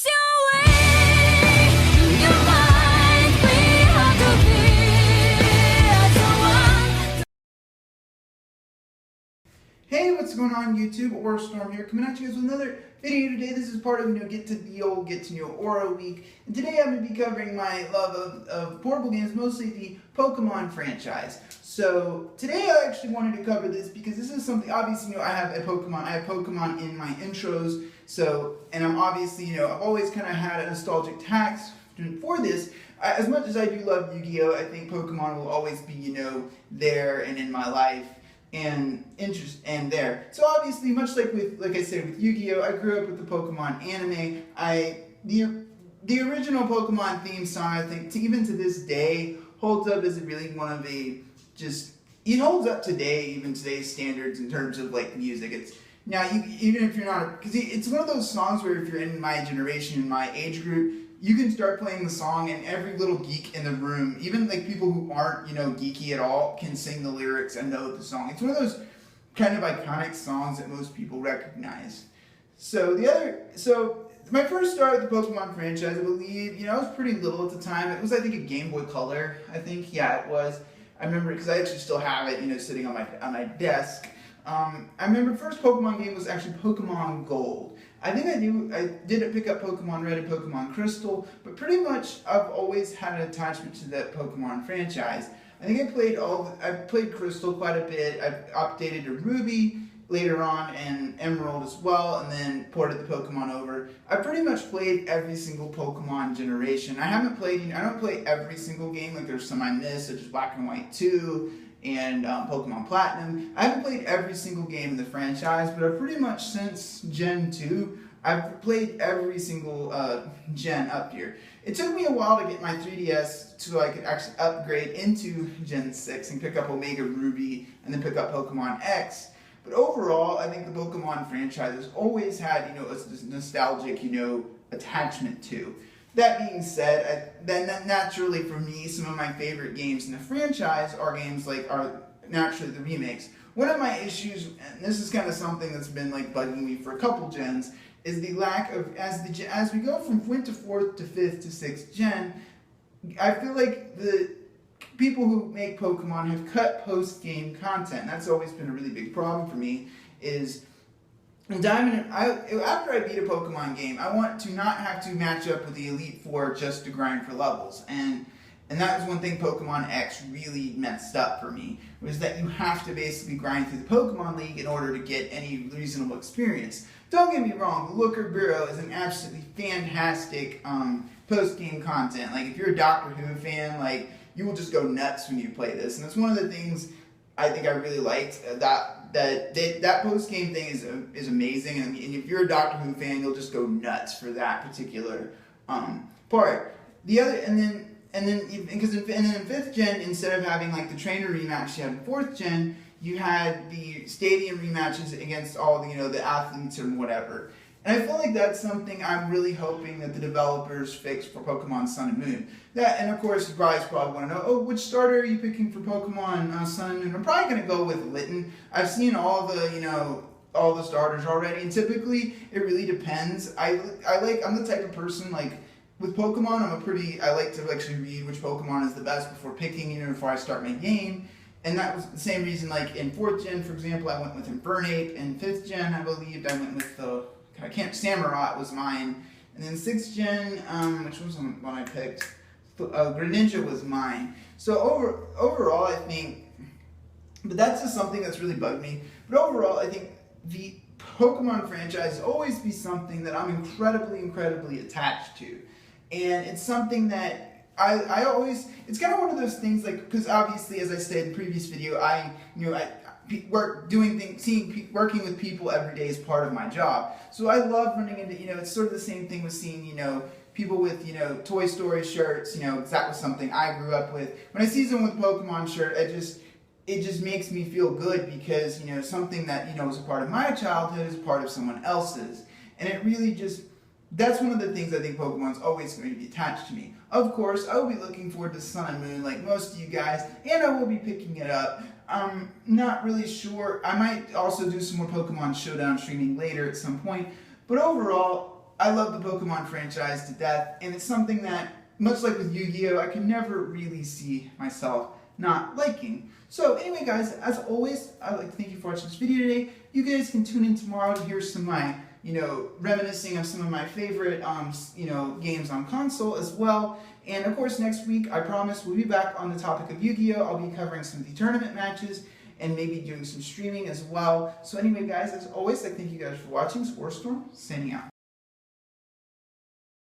your way. Your mind, we have to be as one. Hey, what's going on YouTube? Aura Storm here, coming at you guys with another video today. This is part of, Get to Know Aura week. And today I'm going to be covering my love of portable games, mostly the Pokemon franchise. So today I actually wanted to cover this because this is something, obviously, I have Pokemon in my intros. So, and I'm obviously, I've always kind of had a nostalgic tax for this. As much as I do love Yu-Gi-Oh, I think Pokemon will always be, there and in my life. And interest and there. So obviously, much like I said with Yu-Gi-Oh, I grew up with the Pokemon anime. The original Pokemon theme song, I think, even to this day, holds up as really one of the it holds up today, even today's standards in terms of music. It's now even if you're not, because it's one of those songs where if you're in my generation, in my age group, you can start playing the song and every little geek in the room, even people who aren't, geeky at all, can sing the lyrics and know the song. It's one of those kind of iconic songs that most people recognize. So my first start with the Pokemon franchise, I believe, I was pretty little at the time. It was, I think, a Game Boy Color. I think, yeah, it was. I remember because I actually still have it, sitting on my desk. I remember the first Pokemon game was actually Pokemon Gold. I think I didn't pick up Pokemon Red and Pokemon Crystal, but pretty much I've always had an attachment to that Pokemon franchise. I think I played Crystal quite a bit. I've updated to Ruby later on and Emerald as well, and then ported the Pokemon over. I pretty much played every single Pokemon generation. I don't play every single game, there's some I missed, such as Black and White 2, and Pokemon Platinum. I haven't played every single game in the franchise, but I've pretty much since Gen 2, I've played every single gen up here. It took me a while to get my 3DS so I could actually upgrade into Gen 6 and pick up Omega Ruby and then pick up Pokemon X. But overall, I think the Pokemon franchise has always had, a nostalgic, attachment to. That being said, then naturally for me, some of my favorite games in the franchise are naturally the remakes. One of my issues, and this is kind of something that's been bugging me for a couple gens, is the lack of, as we go from 4th to 5th to 6th gen, I feel like the people who make Pokemon have cut post-game content. That's always been a really big problem for me, is after I beat a Pokemon game, I want to not have to match up with the Elite Four just to grind for levels. And that was one thing Pokemon X really messed up for me, was that you have to basically grind through the Pokemon League in order to get any reasonable experience. Don't get me wrong, the Looker Bureau is an absolutely fantastic post-game content. If you're a Doctor Who fan, you will just go nuts when you play this. And that's one of the things I think I really liked, that post-game thing is amazing, and if you're a Doctor Who fan, you'll just go nuts for that particular part. And then in 5th gen, instead of having the trainer rematch you had in 4th gen, you had the stadium rematches against all the athletes or whatever. And I feel like that's something I'm really hoping that the developers fix for Pokemon Sun and Moon. And of course, you guys probably want to know, which starter are you picking for Pokemon Sun and Moon? I'm probably going to go with Litten. I've seen all the starters already, and typically it really depends. I'm the type of person with Pokemon. I like to actually read which Pokemon is the best before picking, before I start my game. And that was the same reason, in 4th gen, for example, I went with Infernape. In 5th gen, I believed I went with Samurott was mine. And then 6th gen, which was the one I picked? Greninja was mine. So overall, I think, but that's just something that's really bugged me. But overall, I think the Pokemon franchise will always be something that I'm incredibly, incredibly attached to. And it's something that I always, it's kind of one of those things, because obviously, as I said in the previous video, working with people every day is part of my job. So I love running into, it's sort of the same thing with seeing, people with, Toy Story shirts, that was something I grew up with. When I see someone with a Pokemon shirt, it just makes me feel good because, something that, was a part of my childhood is a part of someone else's. And it really that's one of the things I think Pokemon's always going to be attached to me. Of course, I will be looking forward to Sun and Moon like most of you guys, and I will be picking it up. I'm not really sure. I might also do some more Pokemon Showdown streaming later at some point. But overall, I love the Pokemon franchise to death, and it's something that, much like with Yu-Gi-Oh, I can never really see myself not liking. So anyway, guys, as always, I'd like to thank you for watching this video today. You guys can tune in tomorrow to hear some of my, reminiscing of some of my favorite, games on console as well. And of course, next week, I promise, we'll be back on the topic of Yu-Gi-Oh! I'll be covering some of the tournament matches and maybe doing some streaming as well. So anyway, guys, as always, I thank you guys for watching. Sporstorm, signing out.